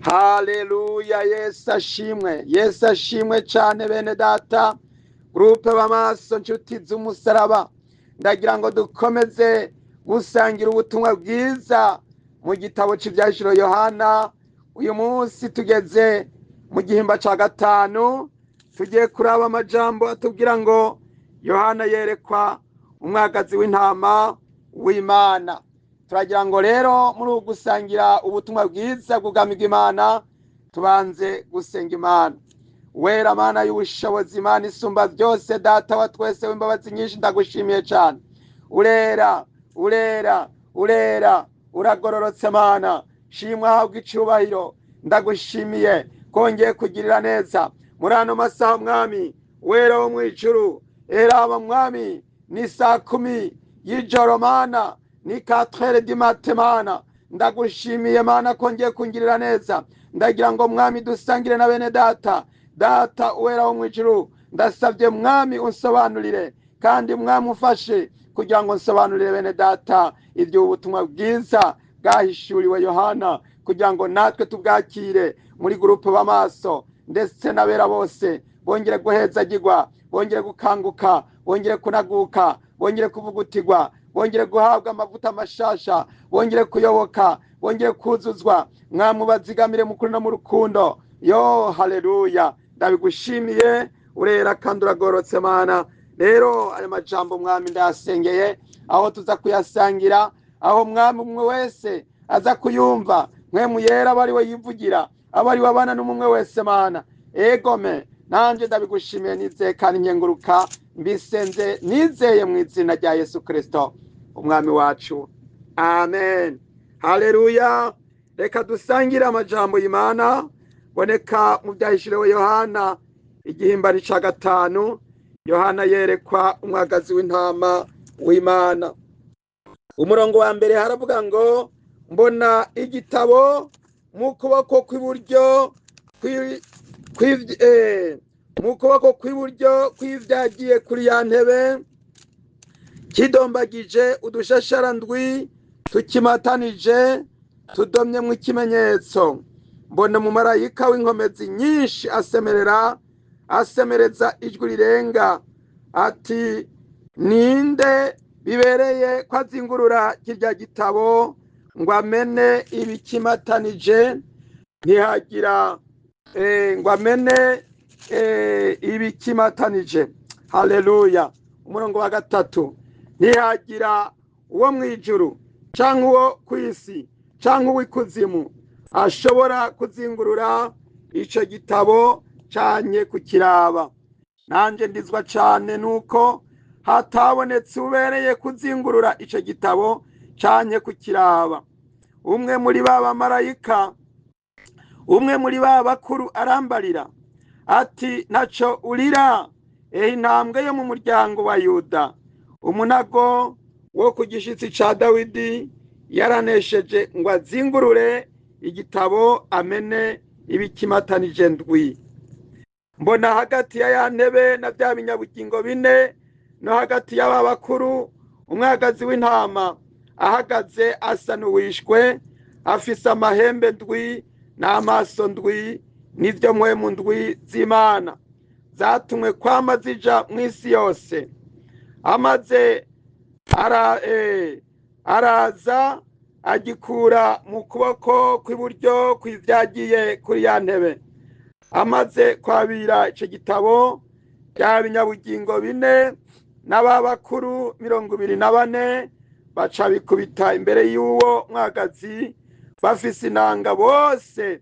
Haleluya, Yesu ashimwe. Yesu ashimwe cyane bene data, gurupe b'amaso nshuti z'umusaraba. Ndagira ngo dukomeze gusangira ubutumwa bwiza mu gitabo cy'ibyahishuro Yohana. Uyu munsi tugeze mu gihimba ca gatanu, tugiye kuraba amajambo atubwira ngo Yohana yerekwa umwagazi w'intama w'Imana. Turagira ngo rero muri ubu gusangira ubutumwa bwiza bw'ubwami bw'Imana, tubanze gusenga Imana. Wera Mana y'ubushobozi, Imana isumba byose, Data wa twese w'imbabazi nyinshi, ndagushimiye cyane. Urera, urera, urera, uragororotse Mana. Shimwa, habwa icubahiro. Ndagushimiye kongeye kugirira neza muri ano masaha Mwami wera wo mwijuru. Eraba Mwami, ni saa 10 y'ijoro Mana, ni 4 du matin Mana. Ndagushimiye Mana kongeye kungirira neza. Ndagira ngo Mwami dusangire na bene data. Data uwera wo mwijuru, ndasabye Mwami unsobanurire, kandi Mwami ufashe kugira ngo nsobanurire bene data ibyo ubutumwa bwiza bwahishuriwe Yohana, kugira ngo natwe tubwakire muri gurupe b'amaso, ndetse n'abera bose bongere guhezagirwa, bongere gukanguka, bongere kunaguka, bongere kuvugutirwa, bongere guhabwa amavuta mashasha, bongere kuyoboka, bongere kuzuzwa. Mwami ubazigamire mu kuri no mu rukundo. Yo haleluya, ndabigushimiye. Urera kandi uragorotse Mana. Rero ayo majambo Mwami ndasengeye aho tuza kuyasangira, aho Mwami umwe wese aza kuyumva, mwe muyera abari we yivugira, abari wabana n'umwe wese Mana. Egome nanje ndabigushimiye, nizeye kandi nkenguruka, mbisenze nizeye mu izina rya Yesu Kristo umwami wacu, amen. Haleluya. Reka dusangire amajambo y'Imana boneka mu byahishuriwe Yohana igihimba ca gatanu. Yohana yerekwa umwagazi w'intama w'Imana. Umurongo wa mbere haravuga ngo, mbona igitabo mu kuboko kw'iburyo kw'ivyagiye kuri ya ntebe, kidombagije udushashara ndwi tukimatanije, tudomyemwo ikimenyetso. Mbona umumarayika w'inkomezi nyinshi asemereza ijwi rirenga ati, ninde bibereye ko azingurura kirya gitabo ngo amene ibikimatanije? Ntihagira ngo amene ibikimatanije. Haleluya. Umurongo wa gatatu, ntihagira uwo mwijuru canke uwo kw'isi canke uw'ikuzimu ashobora kuzingurura ico gitabo canke kukiraba. Nanje ndizwa cane nuko hatabonetse ubereye kuzingurura ico gitabo canke kukiraba. Umwe muri ba bamarayika, umwe muri ba bakuru arambarira ati, ntaco urira, intambwe yo mu muryango wa Yuda, umunago wo ku gishitsi ca Dawidi yaranesheje ngo azingurure igitabo amene ibikimatanije ndwi. Mbona hagati ya ntebe na bya binyabugingo bine no hagati y'aba bakuru umwagazi w'intama ahagaze asa n'uwishwe, afise amahembe ndwi n'amaso ndwi, n'ivyo mpwemu ndwi z'Imana zatumwe kwama zija mw'isi yose. Amaze araza agikura mu kuboko kw'iburyo kw'ivyagiye kuri ya ntebe. Amaze kwabira ico gitabo, bya binyabugingo bine n'aba bakuru 24 baca bikubita imbere y'uwo mwagazi, bafise inanga bose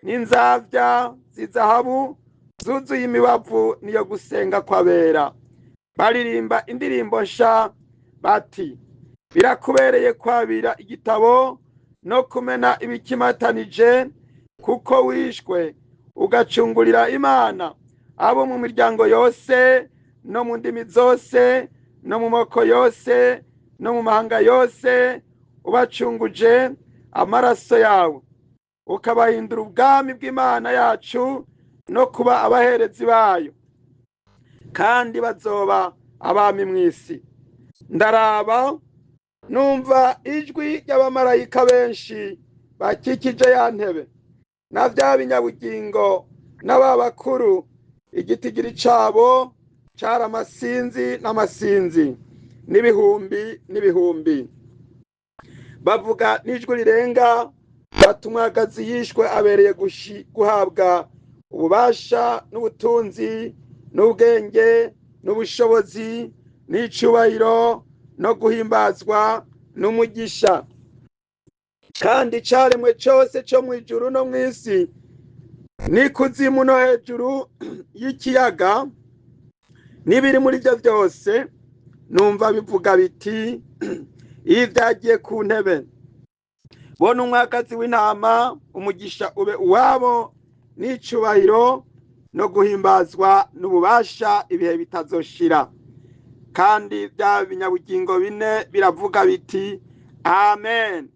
n'inzavya z'izahabu zuzuye imibavu niyo gusenga kw'abera. Baririmba indirimbo nsha bati, birakubereye kwabira igitabo no kumena ibikimatanije, kuko wishwe ugacungurira Imana abo mu miryango yose no mu ndimi zose no mu moko yose no mu mahanga yose, ubacunguje amaraso yawe, ukabahindura ubwami bw'Imana yacu no kuba abaherezi bayo, kandi bazoba abami mw'isi. Ndaraba numva ijwi ry'abamarayika benshi bakikije ya ntebe, na bya binyabugingo n'ababakuru, igitigiri cabo cara amasinzi n'amasinzi n'ibihumbi n'ibihumbi. Bavuga n'ijwi rirenga bati umwagazi yishwe abereye guhabwa ububasha n'ubutunzi n'ubwenge n'ubushobozi n'icubahiro no guhimbazwa n'umugisha. Kandi caremwe cose co mw'ijuru no mw'isi n'ikuzimu no hejuru y'ikiyaga n'ibiri muri vyo vyose, numva bivuga biti iyo vyagiye ku ntebe, bona umwagazi w'intama, umugisha ube uwabo n'icubahiro no guhimbazwa n'ububasha ibihe bitazoshira. Kandi vya binyabugingo bine biravuga biti amen.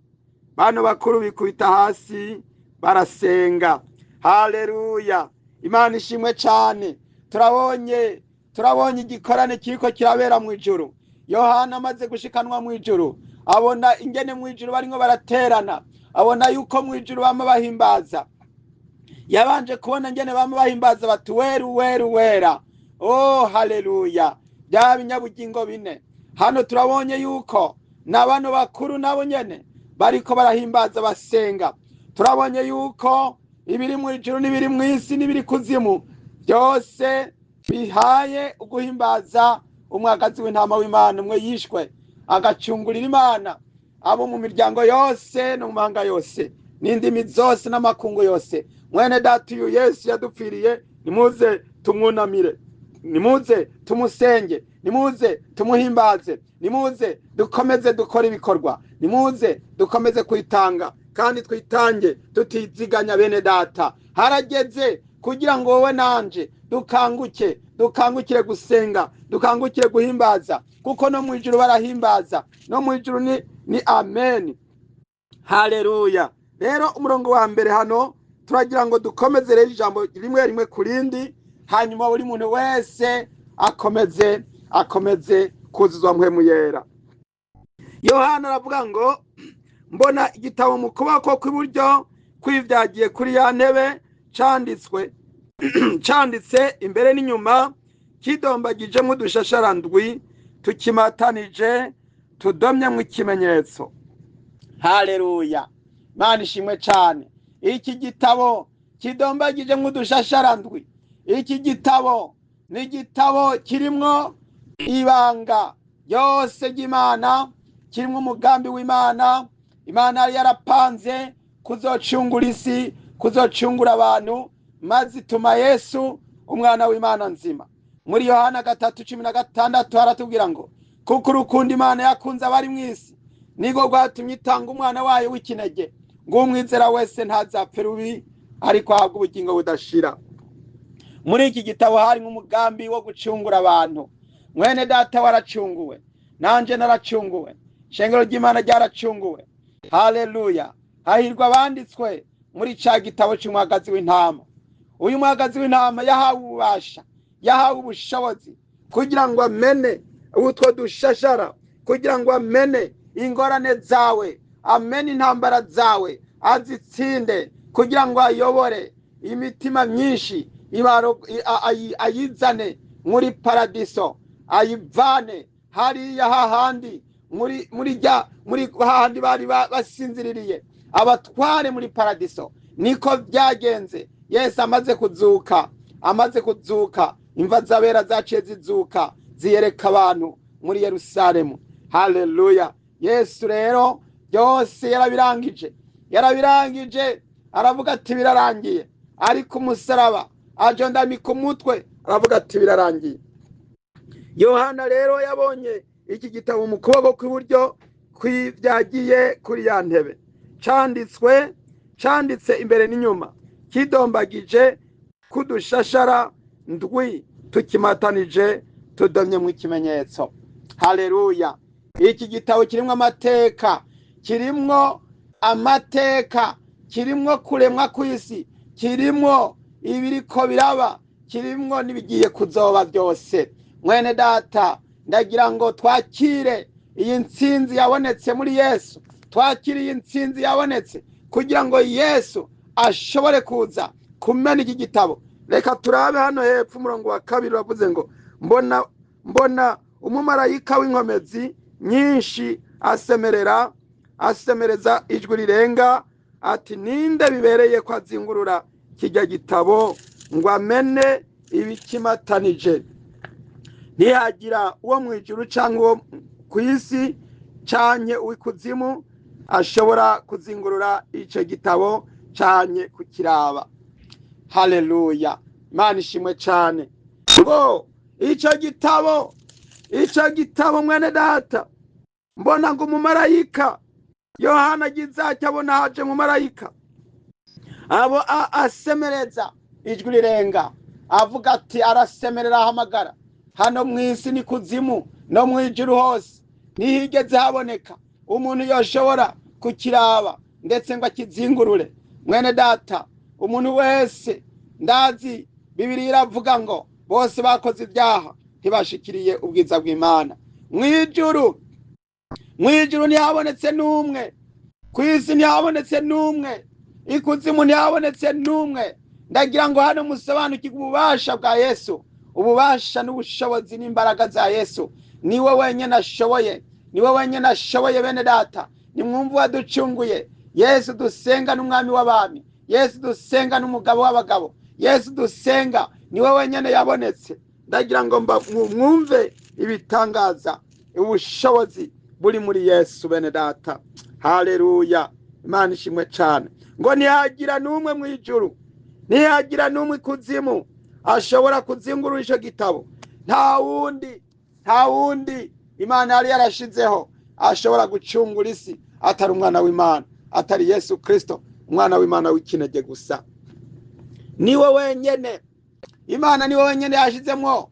Bano bakuru bikubita hasi barasenga. Haleluya, Imana ishimwe cane. Turabonye igikorane kiriko kirabera mw'ijuru. Yohana amaze gushikanwa mw'ijuru, abona ingene mw'ijuru barimwo baraterana, abona yuko mw'ijuru bama bahimbaza. Yabanje kubona ingene bama bahimbaza bati weru weru wera. Oh haleluya, bya binyabugingo bine. Hano turabonye yuko n'abano bakuru nabo nyene bariko barahimbaza basenga. Turabonye yuko ibiri mw'ijuru n'ibiri mw'isi n'ibiri kuzimu byose bihaye uguhimbaza umwagazi w'intama w'Imana, umwe yishwe agacungurira Imana abo mu miryango yose no mu mahanga yose n'indimi zose n'amakungu yose. Mwene data uyu Yesu yadupfiriye, nimuze tumwunamire, nimuze tumusenge, nimuze tumuhimbaze, nimuze dukomeze dukora ibikorwa, nimuze dukomeze kwitanga kandi twitange tutiziganya. Bene data, harageze kugira ngo wowe nanje dukangukire gusenga, dukangukire guhimbaza, kuko no mw'ijuru barahimbaza, no mw'ijuru ni amen. Haleluya. Rero umurongo wa mbere hano turagira ngo dukomeze rero ijambo rimwe rimwe kurindi, hanyuma buri muntu wese akomeze kuzuzwa mpwemu yera. Yohana aravuga ngo mbona igitabo mu kuboko kw'iburyo kw'ivyagiye kuri ya ntebe canditse imbere n'inyuma, kidombagijemwo udushasharandwi tukimatanije tudomyemwo ikimenyetso. Haleluya, Imana ishimwe cane. Iki gitabo kidombagijemwo udushasharandwi, iki gitabo ni igitabo kirimwo ibanga yose ry'Imana, kirimwo umugambi w'Imana. Imana yari yarapanze kuzocungura isi, kuzocungura abantu, maze ituma Yesu umwana w'Imana nzima. Muri Yohana 3:16 haratubwira ngo kuko urukundo Imana yakunze abari mw'isi niko rwatumye itanga umwana wayo w'ikinege, ngo umwizera wese ntazapfe rubi ariko ahabwe ubugingo budashira. Muri iki gitabo hari nk'umugambi wo gucungura abantu. Mwene data waracunguwe, nanje naracunguwe, ishengero ry'Imana ryaracunguwe. Haleluya. Hahirwa abanditswe muri ca gitabo c'umwagazi w'intama. Uyu mwagazi w'intama yahawe ububasha, yahawe ubushobozi kugira ngo amene utwo dushashara, kugira ngo amene ingorane zawe, amene intambara zawe, azitsinde, kugira ngo ayobore imitima myinshi ayizane muri paradiso, ayivane hariya hahandi muri hahandi bari basinziririye, abatware muri paradiso. Niko byagenze. Yesu amaze kuzuka, imva z'abera zaciye zizuka ziyereka abantu muri Yerusalemu. Haleluya. Yesu rero byose yarabirangije, aravuga ati birarangiye. Ariko umusaraba ajondamika umutwe, aravuga ati birarangiye. Yohana rero yabonye iki gitabo mu kuboko kw'iburyo kw'ivyagiye kuri ya ntebe, canditse imbere n'inyuma, kidombagije kudushashara ndwi tukimatanije tudomyemwo ikimenyetso. Haleluya. Iki gitabo kirimwo amateka, kirimwo kuremwa kw'isi, kirimwo ibiriko biraba, kirimwo n'ibigiye kuzoba byose. Mwene data, ndagira ngo twakire iyi ntsinzi yabonetse muri Yesu, twakire iyi ntsinzi yabonetse kugira ngo Yesu ashobore kuza kumena iki gitabo. Reka turabe hano hepfo umurongo wa 2 bavuze ngo mbona umumarayika w'inkomezi nyinshi asemereza ijwi rirenga ati ninde bibereye ko azingurura kijya gitabo ngo amene ibikimatanije. Ntihagira uwo mu ijuru cyangwa uwo ku isi cyanye uw'ikuzimu ashobora kuzingurura icyo gitabo cyanye kukiraba. Haleluya, Imana ishimwe cyane. Ngo icyo gitabo mwene data, mbona ngo umumarayika Yohana agize abona haje mu marayika abo asemereza ijwi rirenga avuga ati arasemerera ahamagara hano mu isi ni kuzimu no mu ijuru hose ntihigeze haboneka umuntu yoshobora kukiraba ndetse ngo akizingurure. Mwene data, umuntu wese ndazi Bibiliya iravuga ngo bose bakoze ibyaha ntibashikiriye ubwiza bw'Imana. Mwijuru ntihabonetse n'umwe, ku isi ntihabonetse n'umwe, ikuzimu ntihabonetse n'umwe. Ndagira ngo hano musobanukirwe ububasha bwa Yesu, ububasha n'ubushobozi n'imbaraga za Yesu. Niwe wenyine ashoboye, niwe wenyine ashoboye bene data. Nimwumve waducunguye. Yesu dusenga n'umwami w'abami, Yesu dusenga n'umugabo w'abagabo, Yesu dusenga niwe wenyine yabonetse. Ndagira ngo mwumve ibitangaza, ubushobozi buri muri Yesu bene data. Haleluya, Imana ishimwe cyane. Ngo ntihagira n'umwe mu ijuru, ntihagira n'umwe kuzimu ashobora kuzingurura icyo gitabo. Nta wundi Imana yari yarashizeho ashobora gucungura isi atari umwana w'Imana, atari Yesu Kristo umwana w'Imana w'ikinege gusa. Niwe wenyene Imana, niwe wenyene yashizemo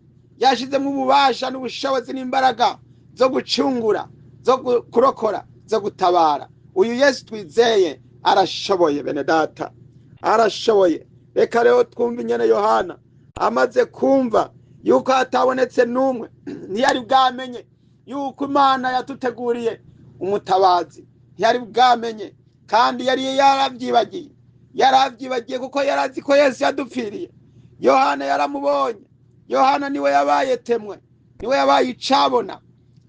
ububasha n'ubushobozi n'imbaraga zo gucungura, zo kurokora, zo gutabara. Uyu Yesu twizeye arashoboye bene data, arashoboye. Reka rero twumve nyene Yohana amaze kumva yuko hatabonetse n'umwe, ntiyari bwamenye yuko Imana yatuteguriye umutabazi, ntiyari bwamenye kandi yari yaravyibagiye kuko yarazi ko Yesu yadupfiriye. Yohana yaramubonye. Yohana niwe yabaye temwe, niwe yabaye icabona.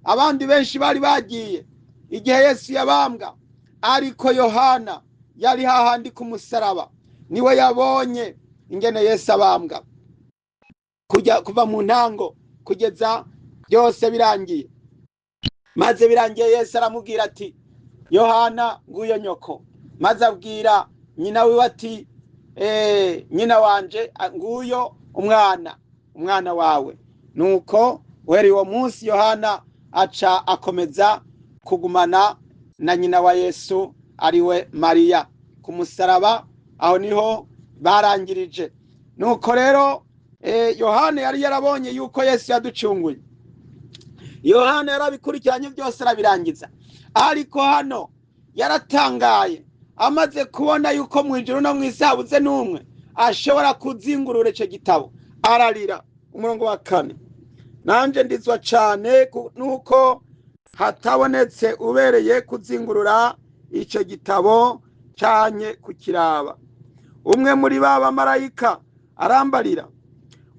Abandi benshi bari bagiye igihe Yesu yabambwa, ariko Yohana yari hahandi ku musaraba. Niwe yabonye ingene Yesu abambwa kuva mu ntango kugeza byose birangiye. Maze birangiye Yesu aramubwira ati Yohana nguyo nyoko. Maze abwira nyina wiwe ati nyina wanje nguyo umwana wawe. Nuko uhereye uwo munsi Yohana aca akomeza kugumana na nyina wa Yesu ariwe Mariya ku musaraba. Aho niho barangirije. Nuko rero Yohana yari yarabonye yuko Yesu yaducunguye. Yohana yarabikurikiranye byose arabirangiza, ariko hano yaratangaye amaze kubona yuko mu ijuru no mu isi habuze n'umwe ashobora kuzingurura icyo gitabo. Ararira. Umurongo wa 4, nanje ndizwa cyane nuko hatabonetse ubereye kuzingurura icyo gitabo cyanye kukiraba. Umwe muri baba marayika arambarira,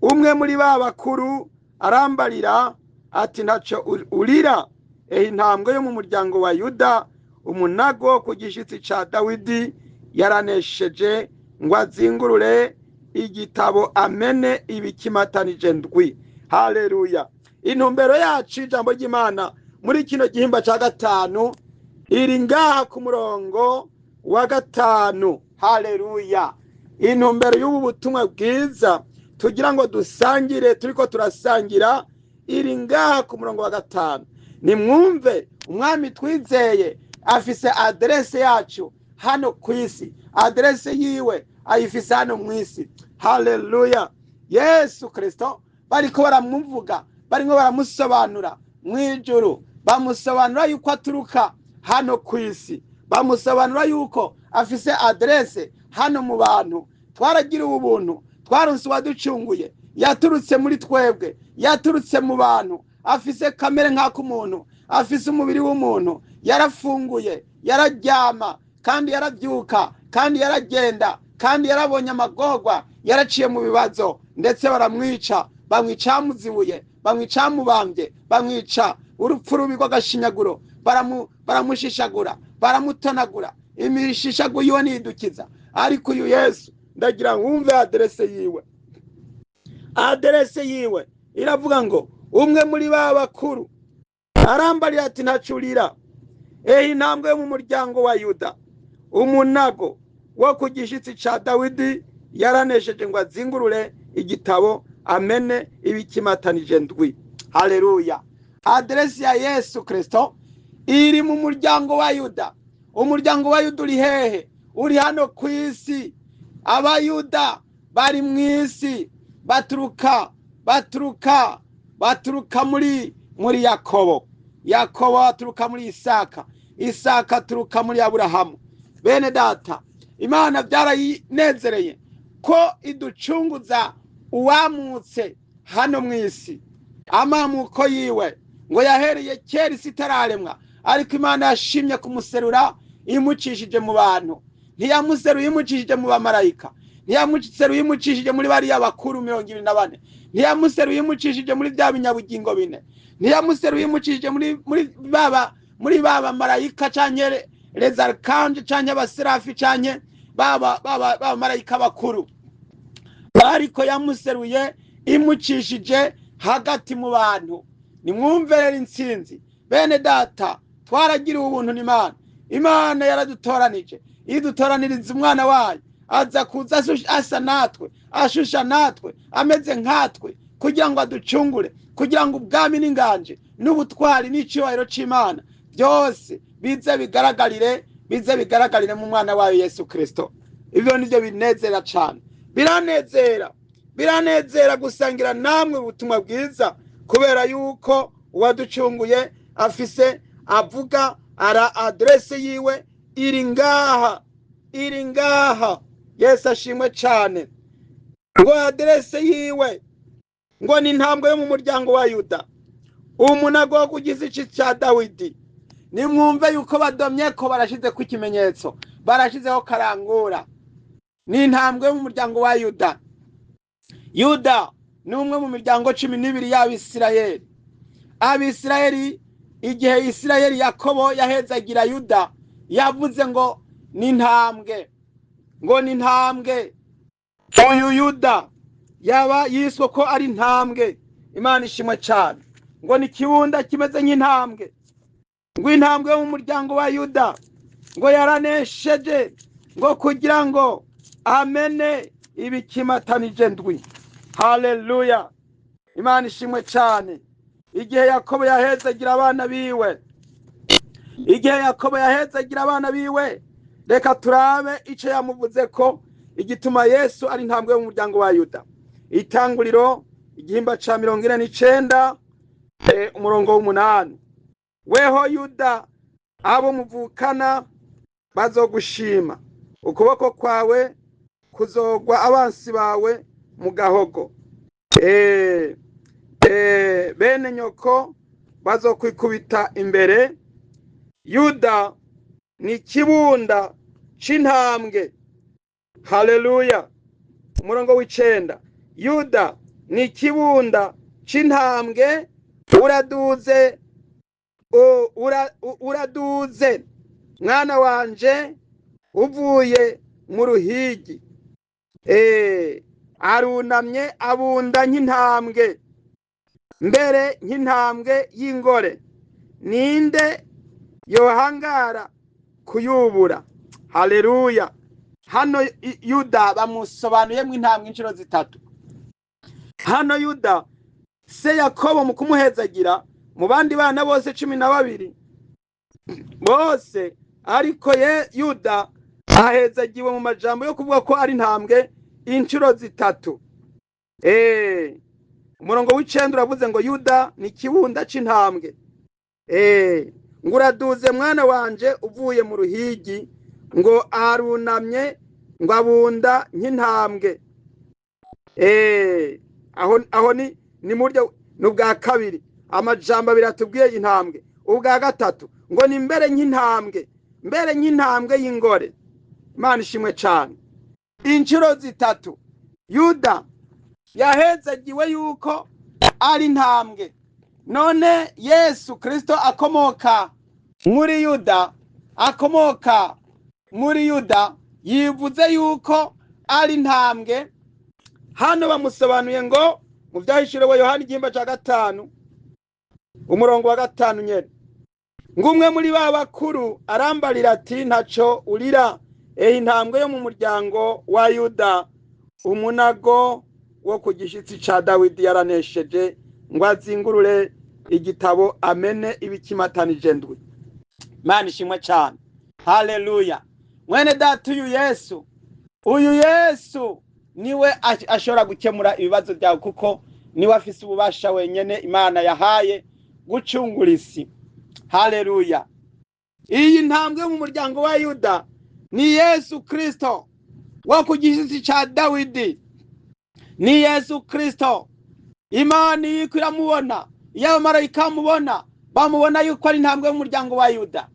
umwe muri baba bakuru arambarira ati ntaco urira, intambwe yo mu muryango wa Yuda, umunago ku gishitsi ca Dawidi yaranesheje ngo azingurure igitabo amene ibikimatanije ndwi. Haleluya. Intumbero yacu ijambo ry'Imana muri kino gihimba ca 5 iri ngaha ku murongo wa 5. Haleluya. Intumbero y'ubu butumwa bwiza tugira ngo dusangire, turiko turasangira, iri ngaha ku murongo wa 5. Nimwumve, umwami twizeye afise adresse yacu hano ku isi, adresse yiwe ayifise hano mu isi. Haleluya. Yesu Kristo bariko baramwumvuga, bariko baramusobanura mwijuru, bamusobanura yuko aturuka hano ku isi, bamusobanura yuko afise adresse hano mu bantu. Twaragira ubuntu, twaronse waducunguye, yaturutse muri twebwe, yaturutse mu bantu, afise kamere nk'akumuntu, afise umubiri w'umuntu, yarafunguye, yararyama kandi yarabyuka kandi yaragenda kandi yarabonye amagorwa, yaraciye mu bibazo, ndetse baramwica, bamwica muzibuye, bamwica mubambye, bamwica urupfu rubi rw'agashinyaguro, baramushishagura, baramutonagura, imishishago yiwe nidukiza. Ariko uyu Yesu ndagira wumve aderese yiwe iravuga ngo umwe muri ba bakuru arambarira ati ntacurira, intambwe yo mu muryango wa Yuda, umunago wo ku gishitsi ca Dawidi yaranesheje ngo azingurure igitabo amene ibikimatanije ndwi. Haleluya. Aderesi ya Yesu Kristo iri mu muryango wa Yuda. Umuryango wa Yuda uri hehe? Uri hano ku isi. Abayuda bari mu isi, baturuka muri Yakobo, Yakobo aturuka muri Isaka, Isaka aturuka muri Aburahamu. Bene data, Imana byarayinezereye ko iducunguza uwamutse hano mu isi. Amamuko yiwe ngo yahereye kera isi itararemwa, ariko Imana yashimye kumuserura imucishije mu bantu. Ntiyamuseruye imucishije mu bamarayika, ntiyamuseruye imucishije muri bariya bakuru 24, ntiyamuseruye imucishije muri bya binyabugingo bine, ntiyamuseruye imucishije muri baba marayika canke rezarkanje canke abaserafi canke baba marayika bakuru, ariko yamuseruye imucishije hagati mu bantu. Nimwumvere intsinzi. Bene data, twaragiriwe ubuntu n'Imana. Imana yaradutoranije, idutoraniriza umwana wayo, aza kuza asa natwe, ashusha natwe, ameze nkatwe, kugira ngo aducungure, kugira ngo ubwami n'inganje n'ubutwari n'icyubahiro c'Imana byose bize bigaragarire mu mwana wayo Yesu Kristo. Ibyo nivyo binezera cyane, biranezera gusangira namwe ubutumwa bwiza, kubera yuko uwaducunguye afise avuga aderese yiwe iri ngaha. Yesu ashimwe cyane. Ngo aderese yiwe ngo ni intambwe yo mu muryango wa Yuda, umunago wo ku gishitsi ca Dawidi. Nimwumve yuko badomye ko barashize ku ikimenyetso, barashizeho karangura. Ni intambwe yo mu muryango wa Yuda. Yuda ni umwe mu miryango 12 y'Abisirayeli. Abisirayeli, igihe Isirayeli Yakobo yahezagira Yuda, yavuze ngo ni intambwe, uyu Yuda yaba yiswe ko ari intambwe. Imana ishimwe cyane. Ngo ni kibunda kimeze nk'intambwe, ngo intambwe yo mu muryango wa Yuda, ngo yaranesheje ngo kugira ngo amene ibikimatanije ndwi. Haleluya. Imana ishimwe cyane. Igihe Yakobo yahezagira abana biwe, reka turabe ico yamuvuze ko igituma Yesu ari intambwe yo mu muryango wa Yuda. Itanguriro igihimba ca 49 umurongo w'8. Weho Yuda, abo muvukana bazogushima, ukuboko kwawe kuzogwa abansi bawe mu gahogo. Bene nyoko bazokwikubita imbere. Yuda ni kibunda c'intambwe. Haleluya. Umurongo w'9. Yuda ni kibunda c'intambwe, uraduze mwana wanje uvuye mu ruhigi. Arunamye abunda nk'intambwe, mbere nk'intambwe y'ingore. Ninde yohangara kuyubura? Haleluya. Hano Yuda bamusobanuyemo intambwe inshuro 3. Hano Yuda se Yakobo mu kumuhezagira mu bandi bana bose 12 bose, ariko Yuda ahezagiwe mu majambo yo kuvuga ko ari intambwe inshuro 3. Umurongo w'9 uravuze ngo Yuda ni kibunda c'intambwe. Ngo uraduze mwana wanje uvuye mu ruhigi, ngo arunamye ngo abunda nk'intambwe. Aho ni muryo n'ubwa kabiri amajambo abiri atubwiye intambwe. Ubwa gatatu ngo ni mbere nk'intambwe y'ingore. Imana ishimwe cyane. inshuro zitatu. Yuda yahezagiwe yuko ari intambwe. None Yesu Kristo akomoka muri Yuda yivuze yuko ari intambwe. Hano bamusobanuye ngo mu Vyahishuriwe Yohana igihimba ca 5 umurongo wa 5 nyene, ngo umwe muri ba bakuru arambarira ati ntaco urira, intambwe yo mu muryango wa Yuda, umunago wo ku gishitsi ca Dawidi yaranesheje, ngo azingurure igitabo amene ibikimatanije ndwi. Imana ishimwe cyane. Haleluya. Mwene data, uyu Yesu niwe ashobora gukemura ibibazo byawe, kuko niwe afise ububasha wenyene Imana yahaye gucungura isi. Haleluya. Iyi ntambwe mu muryango wa Yuda ni Yesu Kristo wo ku gishitsi ca Dawidi. Ni Yesu Kristo. Imana yiko iramubona, y'abamarayika bamubona yuko ari intambwe mu muryango wa Yuda.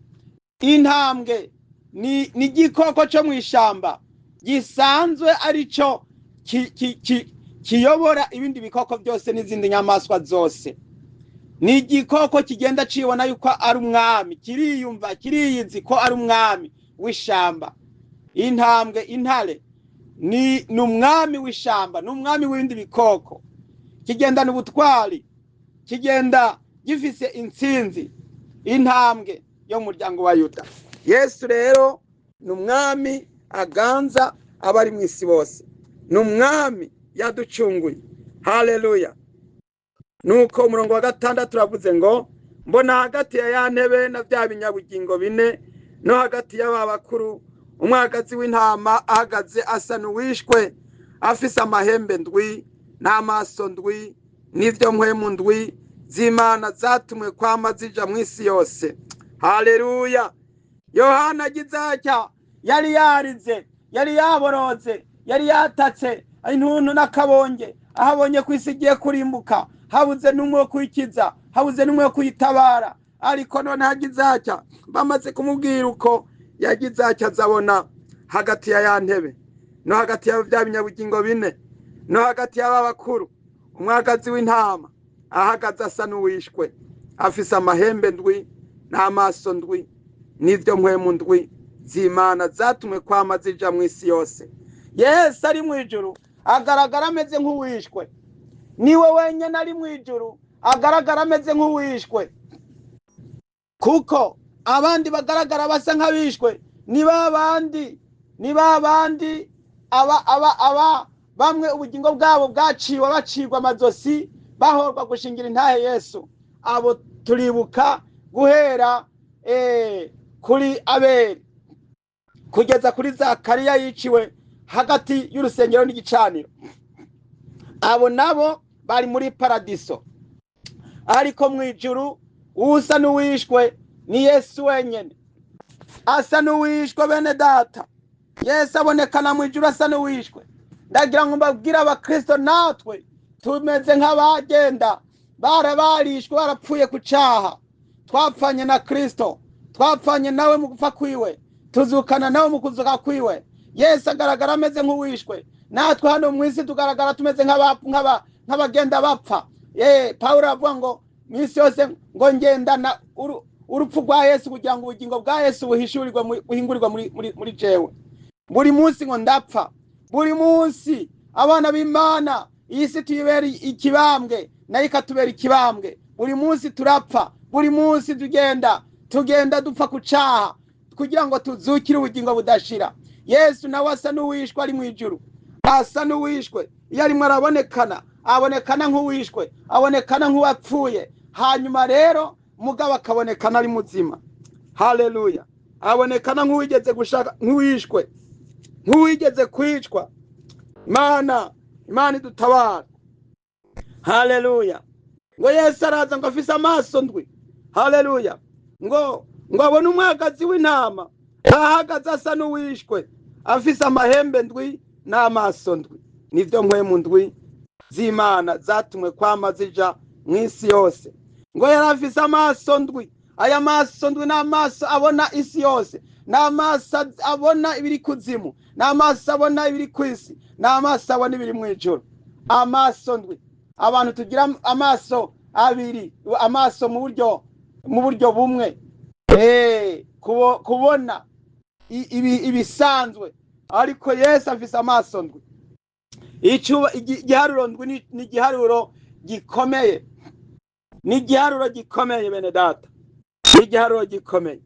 Intambwe ni igikoko cyo mu ishamba gisanzwe arico kiyobora ibindi bikoko byose n'izindi nyamaswa zose. Ni igikoko kigenda cibona yuko ari umwami, kiriyumva kiriyizi ko ari umwami w'ishamba. Intambwe, intare ni umwami w'ishamba, ni umwami w'ibindi bikoko. Kigenda n'ubutwari, kigenda gifise intsinzi. Intambwe yo mu muryango wa Yuda. Yesu rero ni umwami aganza abari mu isi bose, ni umwami yaducunguye. Haleluya. Nuko umurongo wa 6 turavuze ngo mbona hagati ya ntebe na bya binyabugingo bine no hagati y'aba bakuru umwagazi w'intama ahagaze asa n'uwishwe, afise amahembe ndwi n'amaso ndwi n'ivyo mpwemu ndwi z'Imana zatumwe kwama zija mu isi yose. Haleluya. Yohana agize atya, yari yarize, yari yaboroze, yari yatatse intuntu n'akabonge, ahabonye ku isi igiye kurimbuka, habuze n'umwe wo kuyikiza, habuze n'umwe wo kuyitabara. Ariko none hagize atya, bamaze kumubwira uko yagize atya, azabona hagati ya ntebe no hagati ya bya binyabugingo bine no hagati y'aba bakuru umwagazi w'intama ahagaze asa n'uwishwe, afise amahembe ndwi n'amaso ndwi n'ivyo mpwemu ndwi z'Imana zatumwe kwama zija mu isi yose. Yesu ari mu ijuru agaragara ameze nk'uwishwe. Niwe wenyene ari mu ijuru agaragara ameze nk'uwishwe, kuko abandi bagaragara basa nk'abishwe ni babandi bamwe ubugingo bwabo bwaciwe, bacirwa amazosi, bahorwa gushingira intahe Yesu. Abo turibuka guhera kuri Abeli kugeza kuri Zakariya yiciwe hagati y'urusengero n'igicaniro. Abo nabo bari muri paradiso. Ariko mu ijuru usa n'uwishwe ni Yesu wenyene. Asa n'uwishwe bene data. Yesu abonekana mu ijuru asa n'uwishwe. Ndagira ngo mbabwire abakristo natwe tumeze nk'abagenda barabarishwe, barapfuye ku cyaha. Twapfanye na Kristo, twapfanye nawe mu gupfa kwiwe, tuzukana nawe mu kuzuka kwiwe. Yesu agaragara ameze nk'uwishwe, natwe hano mu isi tugaragara tumeze nk'abagenda bapfa. Pawulo avuga ngo mwisi yose ngo ngendana urupfu rwa Yesu kugira ngo ubugingo bwa Yesu buhingurirwa muri jewe. Buri munsi ngo ndapfa, buri munsi abana b'Imana iyi si tuyibera ikibambwe nayo ikatubera ikibambwe. Buri munsi turapfa, buri munsi tugenda dupfa ku cyaha kugira ngo tuzukire ubugingo budashira. Yesu nawe asa n'uwishwe ari mu ijuru, asa n'uwishwe. Iyo arimo arabonekana, abonekana nk'uwishwe, abonekana nk'uwapfuye. Hanyuma rero mugabo akabonekana ari muzima. Haleluya. Abonekana nk'uwigeze gushaka, nk'uwishwe, nk'uwigeze kwicwa. Imana idutabara. Haleluya. Ngo Yesu araza ngo afise amaso ndwi. Haleluya. Ngo abone umwagazi w'intama ahagaze asa n'uwishwe, afise amahembe ndwi n'amaso ndwi n'ivyo mpwemu ndwi z'Imana zatumwe kwama zija mu isi yose. Ngo yari afise amaso ndwi. Aya maso ndwi n'amaso abona isi yose n'amaso abona ibiri kuzimu, n'amaso abona ibiri ku isi, n'amaso abona ibiri mu ijuru. Amaso ndwi, abantu tugira amaso abiri, amaso mu buryo bumwe, kubona ibisanzwe, ariko Yesu afise amaso ndwi. Igiharuro ndwi ni igiharuro gikomeye, ni igiharuro gikomeye bene data, ni igiharuro gikomeye.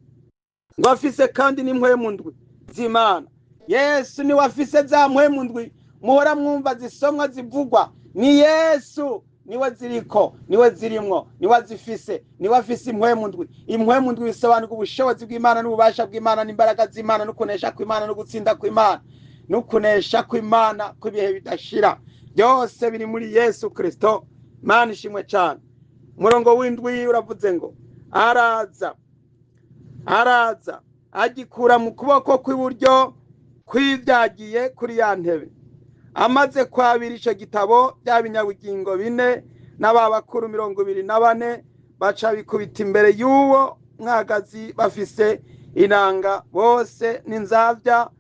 Ngo afise kandi n'impwemu ndwi z'Imana. Yesu niwe afise za mpwemu ndwi muhora mwumva zisomwa zivugwa. Ni Yesu niwe ziriko, niwe zirimwo, niwe azifise, niwe afise impwemu ndwi. Impwemu ndwi bisobanura ubushobozi bw'Imana n'ububasha bw'Imana n'imbaraga z'Imana n'ukunesha kw'Imana no gutsinda kw'Imana n'ukunesha kw'Imana kw'ibihe bidashira. Byose biri muri Yesu Kristo. Imana ishimwe cyane. Umurongo w'indwi uravuze ngo araza agikura mu kuboko kw'iburyo kw'ivyagiye kuri ya ntebe. Amaze kwabira ico gitabo bya binyabugingo bine n'ababakuru 24 baca bikubita imbere y'uwo mwagazi bafise inanga bose n'inzavya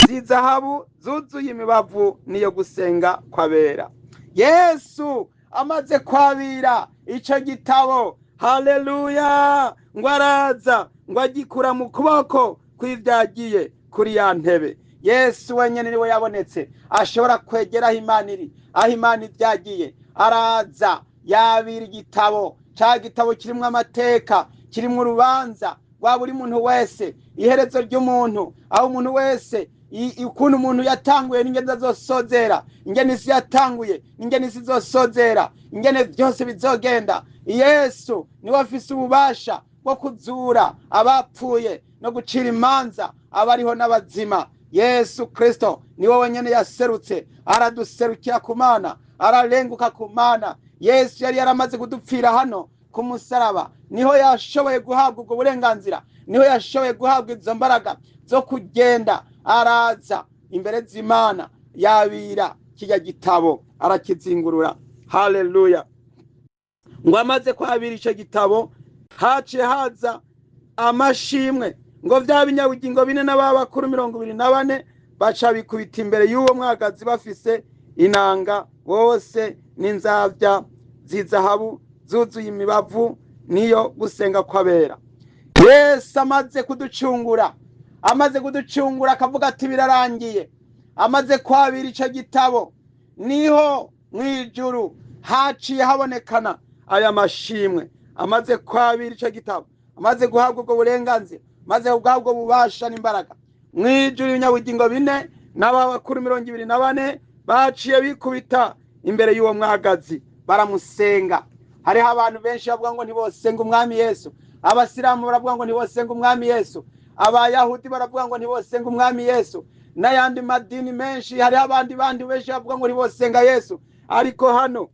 z'izahabu zuzuye imibavu niyo gusenga kwabera. Yesu amaze kwabira ico gitabo, haleluya, ngo araza ngo agikura mu kuboko kw'ivyagiye kuri ya ntebe. Yesu wenyene niwe yabonetse ashobora kwegeraho Imana iri, aho Imana ivyagiye. Araza yabira igitabo, ca gitabo kirimwo amateka, kirimwo urubanza rwa buri muntu wese, iherezo ry'umuntu, aho umuntu wese ukuntu umuntu yatanguye n'ingene azosozera, ingene isi yatanguye n'ingene isi izosozera, ingene byose bizogenda. Yesu niwe afise ububasha bwo kuzura abapfuye no gucira imanza abariho n'abazima. Yesu Kristo niwe wenyene yaserutse, araduserukira ku Mana, ararenguka ku Mana. Yesu yari yaramaze kudupfira hano ku musaraba, niho yashoboye guhabwa ubwo burenganzira, niho yashoboye guhabwa izo mbaraga zo kugenda. Araza imbere z'Imana yabira kijya gitabo arakizingurura. Haleluya. Ngo amaze kwabira ico gitabo haciye haza amashimwe, ngo vya binyabugingo bine n'ababakuru 24 baca bikubita imbere y'uwo mwagazi bafise inanga bose n'inzavya z'izahabu zuzuye imibavu niyo gusenga kwabera. Yesu amaze kuducungura, akavuga ati birarangiye, amaze kwabira ico gitabo, niho mwijuru haciye habonekana aya mashimwe. Amaze kwabira ico gitabo, amaze guhabwa ubwo burenganzira, maze guhabwa ububasha n'imbaraga, mwijuru ibinyabugingo bine n'ababakuru 24 baciye bikubita imbere y'uwo mwagazi baramusenga. Hariho abantu benshi bavuga ngo ntibosenga umwami Yesu, abasilamu baravuga ngo ntibosenga umwami Yesu, abayahudi baravuga ngo ntibosenga umwami Yesu, n'ayandi madini menshi. Hariho abandi benshi bavuga ngo ntibosenga Yesu. Ariko hano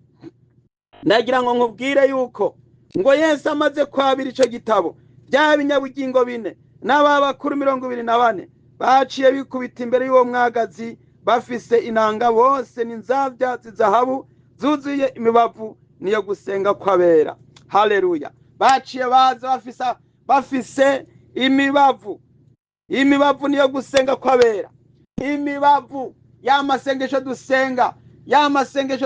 ndagira ngo nkubwire yuko ngo Yesu amaze kwabira ico gitabo, bya binyabugingo bine n'ababakuru 24 baciye bikubita imbere y'uwo mwagazi bafise inanga bose n'inzavya z'izahabu zuzuye imibavu niyo gusenga kwabera. Haleluya. Baciye baza bafise imibavu niyo gusenga kwabera. Imibavu y'amasengesho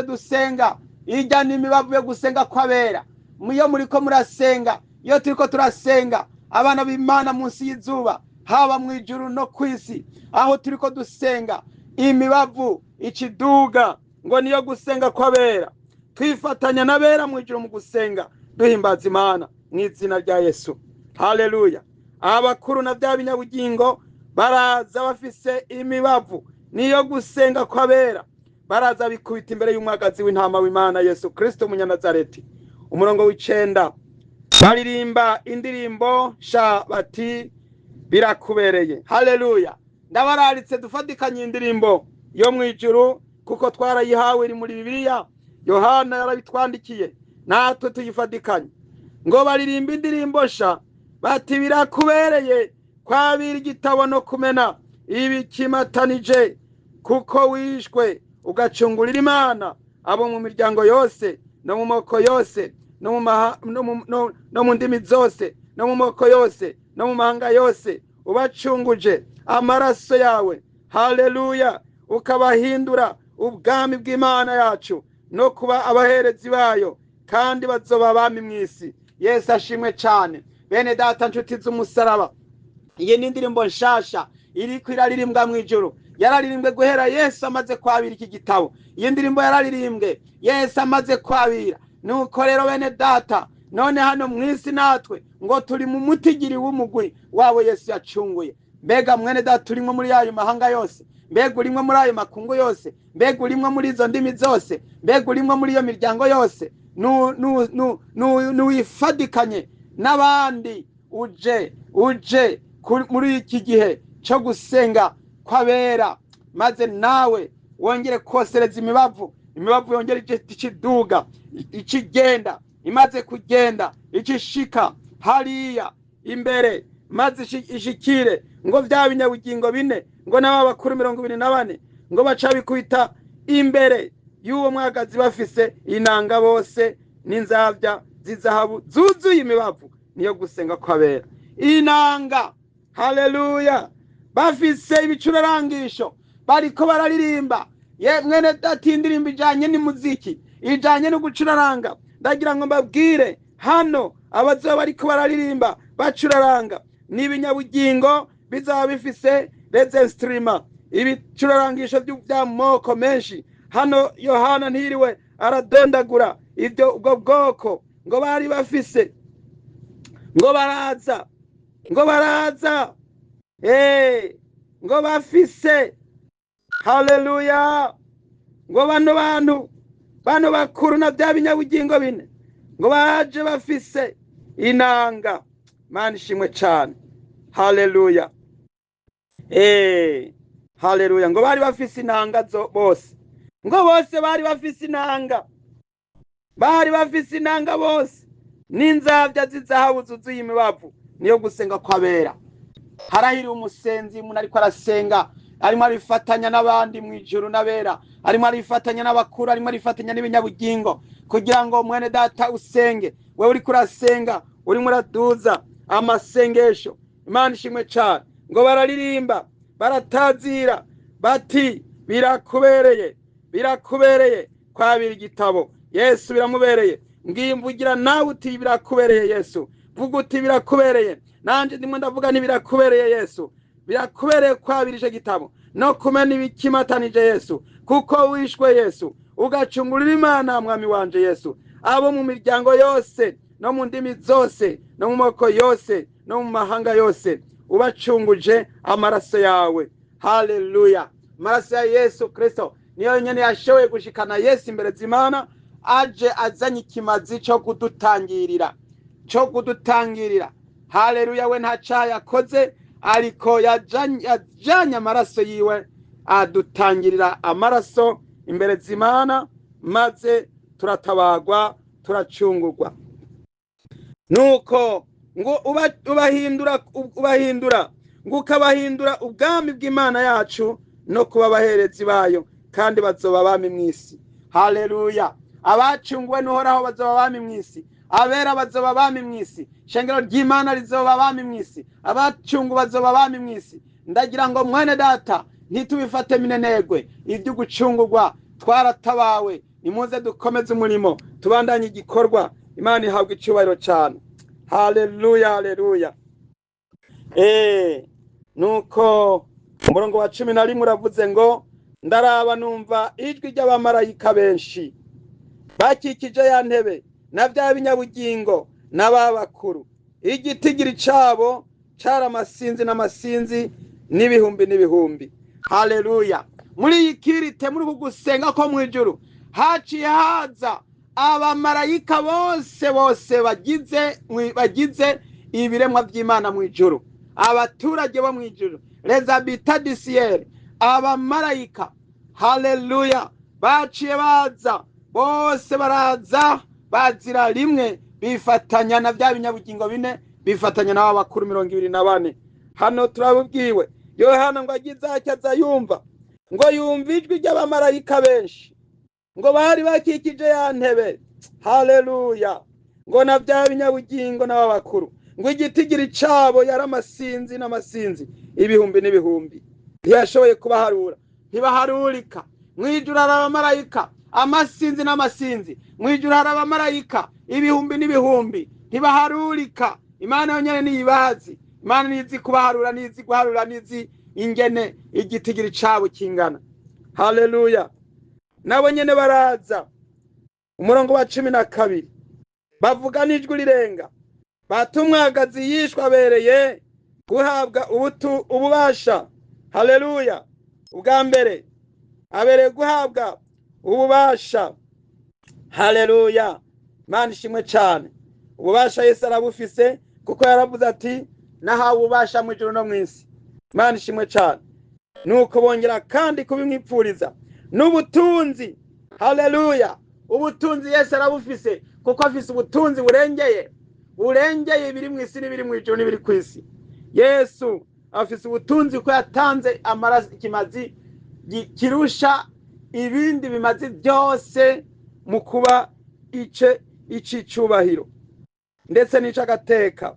dusenga, ijya n'imibavu yo gusenga kwabera. Muyo muriko murasenga, iyo turiko turasenga abana b'Imana munsi y'izuba, haba mu ijuru no kwisi, aho turiko dusenga, imibavu ikiduga ngo niyo gusenga kwabera. Twifatanya n'abera mu ijuru mu gusenga, duhimbaza Imana mu izina rya Yesu. Haleluya. Abakuru na bya binyabugingo baraza bafise imibavu niyo gusenga kwabera, baraza bikubita imbere y'umwagazi w'intama w'Imana Yesu Kristo Munyanazareti. Umurongo w'icenda baririmba indirimbo sha bati birakubereye. Haleluya. Ndabararitse dufatikanye indirimbo yo mwijuru kuko twarayihawe iri muri Bibiliya, Yohana yarabitwandikiye, natwe tuyifatikanye. Ngo baririmba indirimbo sha bati birakubereye kwabira igitabo no kumena ibikimatanije, kuko wishwe ugacungurira Imana abo mu miryango yose no mu moko yose no mu ndimi zose no mu moko yose no mu mahanga yose, ubacunguje amaraso yawe, haleluya, ukabahindura ubwami bw'Imana yacu no kuba abaherezi bayo, kandi bazoba abami mw'isi. Yesu ashimwe cyane. Bene data nshuti z'umusaraba, iyi ni indirimbo nshasha iriko iraririmbwa mw'ijuru. Yararirimbwe guhera Yesu amaze kwabira iki gitabo. Iyi ndirimbo yararirimbwe Yesu amaze kwabira. Nuko rero bene data, none hano mw'isi natwe ngo turi mu mutigiri w'umugwi wabo Yesu yacunguye. Mbega mwene data, turimwe muri ayo mahanga yose? Mbega urimwe muri ayo makungu yose? Mbega urimwe muri izo ndimi zose? Mbega urimwe muri iyo miryango yose? Nuwifadikanye n'abandi, uje muri iki gihe cyo gusenga kw'abera, maze nawe wongere kosereza imibavu yongere ikiduga, ikigenda, imaze kugenda ikishika hariya imbere, maze ishikire ngo vya binyabugingo bine, ngo n'aba bakuru 24 ngo baca bikubita imbere y'uwo mwagazi, bafise inanga bose n'inzavya z'izahabu zuzuye imibavu. Niyo gusenga kw'abera. Inanga, haleluya, bafise ibicurarangisho bariko bararirimba. Mwene data, indirimbo ijanye n'umuziki, ijanye no gucuraranga, ndagira ngo mbabwire hano abazoba bariko bararirimba bacuraranga n'ibinyabugingo bizaba bifise rezenstrima, ibicurarangisho by'amoko menshi. Hano Yohana ntiriwe aradondagura ibyo ubwo bwoko ngo bari bafise, ngo baraza ngo bafise, haleluya, ngo bano bakuru na bya binyabugingo bine ngo baje bafise inanga. Mana ishimwe cyane, haleluya, haleluya, ngo bari bafise inanga bose, ngo bose bari bafise inanga bose n'inzavya z'izahabu zuzuye imibavu. Niyo gusenga kw'abera. Harahiriwe umusenzi, umuntu ariko arasenga, arimo arifatanya n'abandi mw'ijuru n'abera, arimo arifatanya n'abakuru, arimo arifatanya n'ibinyabugingo, kugira ngo mwene data usenge. Wewe uriko urasenga, urimo uraduza amasengesho. Imana ishimwe cyane. Ngo bararirimba, baratazira bati birakubereye kwabira igitabo. Yesu biramubereye. Ngimvugira nawe uti birakubereye Yesu. Vuga uti birakubereye. Nanje ndimo ndavuga nti birakubereye Yesu. Birakubereye kwabira ije gitabo no kumena ibikimatanije Yesu, kuko wishwe Yesu, ugacungurira Imana mwami wanje Yesu. Abo mu miryango yose no mu ndimi zose no mu moko yose no mu mahanga yose, ubacunguje amaraso yawe. Haleluya. Amaraso ya Yesu Kristo niyo nyene yashoboye gushikana Yesu imbere z'Imana, aje azanye ikimazi cyo kudutangirira. Haleluya. We nta cyaha yakoze, ariko yajanye amaraso yiwe adutangirira amaraso imbere z'Imana, maze turatabagwa, turacungurwa. Nuko ngo ubahindura ngo ukabahindura ubwami bw'Imana yacu no kuba abaherezi bayo, kandi bazoba abami mw'isi. Haleluya. Abacunguwe n'Uhoraho bazoba abami mw'isi, abera bazoba abami mw'isi, shengero ry'Imana rizoba abami mw'isi, abacungu bazoba abami mw'isi. Ndagira ngo mwene data ntitubifate minenegwe ibyo gucungurwa, twaratabawe. Nimuze dukomeze umurimo, tubandanye igikorwa. Imana ihabwa icyubahiro cyane. Haleluya, haleluya. Nuko umurongo wa 11 uravuze ngo, ndaraba numva ijwi ry'abamarayika benshi bakikije ya ntebe na bya binyabugingo n'ababakuru. Igitigiri cabo cara amasinzi n'amasinzi n'ibihumbi. Haleluya. Muri ikirite, muri gusenga ko mwijuru, haciye haza abamarayika bose bagize ibiremwa by'Imana mwijuru, abaturage bo mwijuru, les habitants du ciel, abamarayika. Haleluya. Baciye baza bose, baraza bazira rimwe, bifatanya na bya binyabugingo bine, bifatanya n'aba bakuru 24. Hano turabubwiwe Yohana ngo agize acyaza yumva ijwi ry'abamarayika benshi ngo bari bakikije ya ntebe. Haleluya. Ngo na bya binyabugingo n'aba bakuru ngo igitigiri cabo yari amasinzi n'amasinzi ibihumbi n'ibihumbi, ntiyashoboye kubaharura, ntibaharurika. Mwijuru hari abamarayika amasinzi n'amasinzi, mwijuru hari abamarayika ibihumbi n'ibihumbi, ntibaharurika. Imana yonyene niyibazi, Imana nizi kubaharura, nizi guharura, nizi ingene igitigiri cabo kingana. Haleluya. Nabo nyene baraza, umurongo wa 12, bavuga n'ijwi rirenga bati umwagazi yishwe abereye guhabwa ububasha. Haleluya. Ubwa mbere abereye guhabwa ububasha. Haleluya. Imana ishimwe cyane. Ububasha Yesu arabufise kuko yaravuze ati nahawe ububasha mu ijuru no mu isi. Imana ishimwe cyane. Nuko bongera kandi kubimwipfuriza n'ubutunzi. Haleluya. Ubutunzi Yesu arabufise kuko afise ubutunzi burengeye ibiri mu isi n'ibiri mu ijuru n'ibiri ku isi. Yesu afise ubutunzi ko yatanze amaraso, ikimazi kirusha ibindi bimazi byose mu kuba icicubahiro ndetse n'icagateka.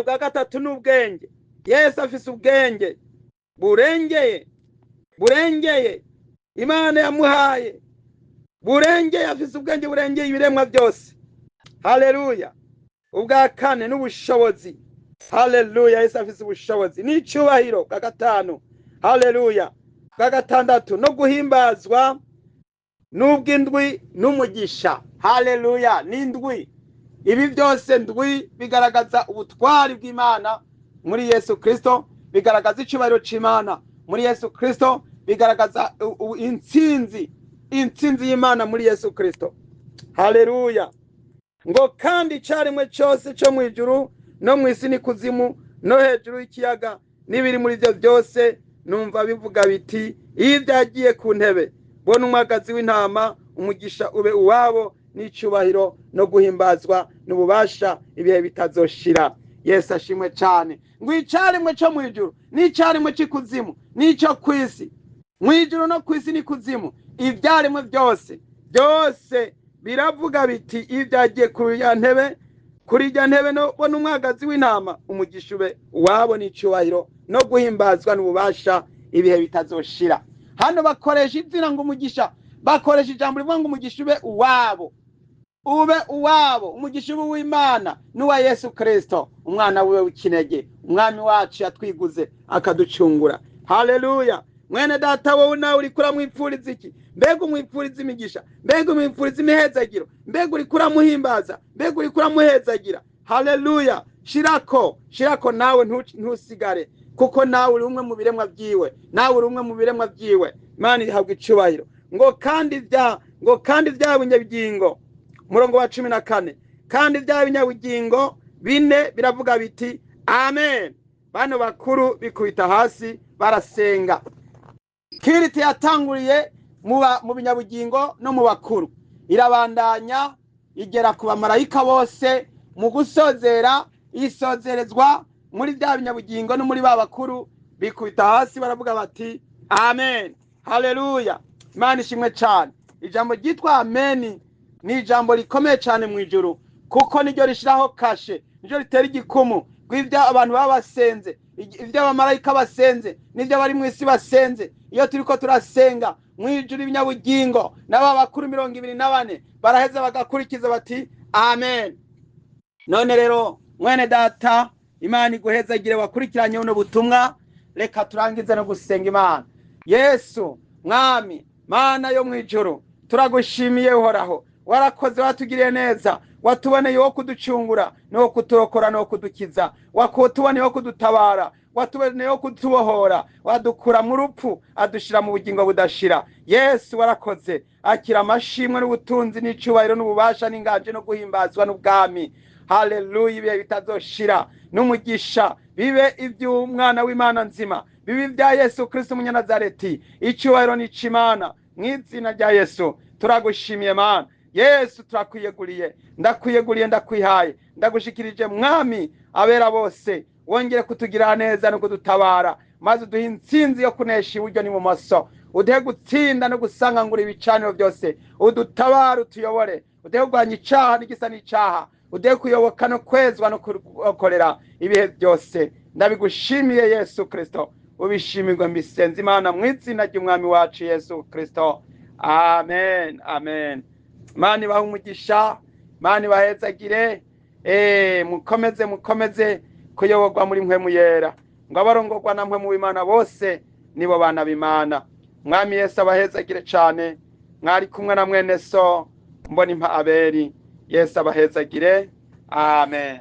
Bwa gatatu n'ubwenge. Yesu afise ubwenge burengeye Imana yamuhaye, burengeye, afise ubwenge burengeye ibiremwa byose. Haleluya. Ubwa kane n'ubushobozi. Haleluya. Yesu afise ubushobozi n'icubahiro. Bwa gatanu. Haleluya. Bwa gatandatu no guhimbazwa n'ubw'indwi n'umugisha. Haleluya. N'indwi. Ibi byose ndwi bigaragaza ubutwari bw'Imana muri Yesu Kristo, bigaragaza icubahiro c'Imana muri Yesu Kristo, bigaragaza intsinzi y'Imana muri Yesu Kristo. Haleluya. Ngo kandi carimwe cyose cyo mu ijuru no mu isi n'ikuzimu no hejuru y'ikiyaga n'ibiri muri byo byose, numva bivuga biti iyo byagiye ku ntebe bona umwagazi w'intama, umugisha ube uwabo n'icubahiro no guhimbazwa n'ububasha ibihe bitazoshira. Yesu ashimwe cyane. Ngo icarimwe cyo mu ijuru n'icarimwe c'ikuzimu n'ico kwisi, mu ijuru no kwisi n'ikuzimu, ibyarimwe byose biravuga biti iyo byagiye kuri irya ntebe no bona umwagazi w'intama, umugisha ube uwabo n'icubahiro no guhimbazwa n'ububasha ibihe bitazoshira. Hano bakoresha izina ngo umugisha, bakoresha ijambo rivuga ngo umugisha ube uwabo, umugisha ube w'Imana n'uwa Yesu Kristo, umwana wiwe w'ikinege, umwami wacu yatwiguze akaducungura. Haleluya. Mwene data, wowe nawe uriko uramwipfuriza iki? Mbega umwipfuriza imigisha, mbega umwipfuriza imihezagiro, mbega uriko uramuhimbaza, mbega uriko uramuhezagira. Haleluya. Shirako nawe ntusigare, kuko nawe uri umwe mu biremwa byiwe, Imana ihabwa icubahiro. Ngo kandi bya binyabugingo, umurongo wa 14, kandi bya binyabugingo bine biravuga biti amen. Bano bakuru bikubita hasi barasenga. Kiriti yatanguriye mu binyabugingo no mu bakuru, irabandanya igera ku bamarayika bose. Mu gusozera isozerezwa muri bya binyabugingo no muri ba bakuru, bikubita hasi baravuga bati amen. Haleluya. Imana ishimwe cyane. Ijambo ryitwa amen ni ijambo rikomeye cyane mu ijuru, kuko niryo rishiraho kashe, niryo ritera igikumu kw'ibyo abantu baba basenze, ibyo abamarayika basenze, n'ibyo bari mu isi basenze. Iyo turiko turasenga mu ijuru, ibinyabugingo n'aba bakuru 24 baraheza bagakurikiza bati amen. None rero mwene data, Imana iguhezagire wakurikiranye buno butumwa. Reka turangize no gusenga Imana. Yesu mwami, Mana yo mwijuru, turagushimiye uhoraho, warakoze, watugiriye neza, watuboneye wo kuducungura no kuturokora no kudukiza, wakutuboneye wo kudutabara, watuboneye wo kutubohora, wadukura mu rupfu adushira mu bugingo budashira. Yesu warakoze, akira amashimwe n'ubutunzi n'icubahiro n'ububasha n'inganje no guhimbazwa n'ubwami. Haleluya. Ibihe bitazoshira n'umugisha bibe iby'umwana w'Imana nzima, bibe ibya Yesu Kristo umunyanazareti. Icubahiro ni c'Imana mu izina rya Yesu. Turagushimiye Mana. Yesu turakwiyeguriye, ndakwihaye, ndagushikirije mwami abera bose. Wongere kutugira neza no kudutabara, maze uduhe intsinzi yo kunesha iburyo n'ibumoso. Uduhe gutsinda no gusangangura ibicaniro byose, udutabare, utuyobore, uduhe kurwanya icaha n'igisa n'icaha, ude kuyoboka no kwezwa no kukorera ibihe byose. Ndabigushimiye Yesu Kristo, ubishimirwe mbisenze Imana mu izina ry'umwami wacu Yesu Kristo. Amen, amen. Imana ibahe umugisha, Imana ibahezagire. Mukomeze kuyoborwa muri mpwemu yera, ngo abarongorwa na mpwemu w'Imana bose nibo bana b'Imana. Mwami Yesu abahezagire cyane. Mwari kumwe na mwene so Mbonimpa Abeli. Yesu abahezagire. Amen.